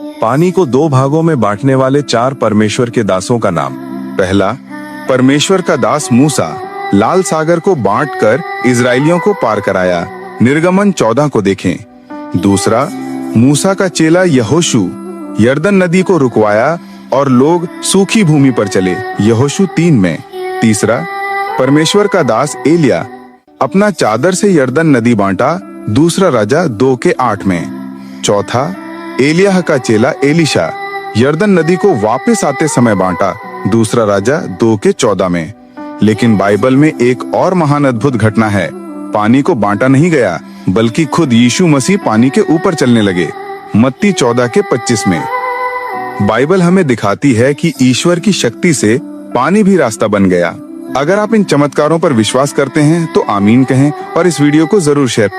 पानी को दो भागों में बांटने वाले चार परमेश्वर के दासों का नाम। पहला, परमेश्वर का दास मूसा, लाल सागर को बांटकर इजरायलियों को पार कराया। निर्गमन 14 को देखें। दूसरा, मूसा का चेला यहोशू, यरदन नदी को रुकवाया और लोग सूखी भूमि पर चले। यहोशू 3 में। तीसरा, परमेश्वर का दास एलिया, अपना चादर से यरदन नदी बांटा। दूसरा राजा 2 के 8 में। चौथा, एलिय्याह का चेला एलीशा, यरदन नदी को वापस आते समय बांटा। दूसरा राजा 2 के 14 में। लेकिन बाइबल में एक और महान अद्भुत घटना है। पानी को बांटा नहीं गया, बल्कि खुद यीशु मसीह पानी के ऊपर चलने लगे। मत्ती 14 के 25 में। बाइबल हमें दिखाती है कि ईश्वर की शक्ति से पानी भी रास्ता बन गया। अगर आप इन चमत्कारों पर विश्वास करते हैं तो आमीन कहें और इस वीडियो को जरूर शेयर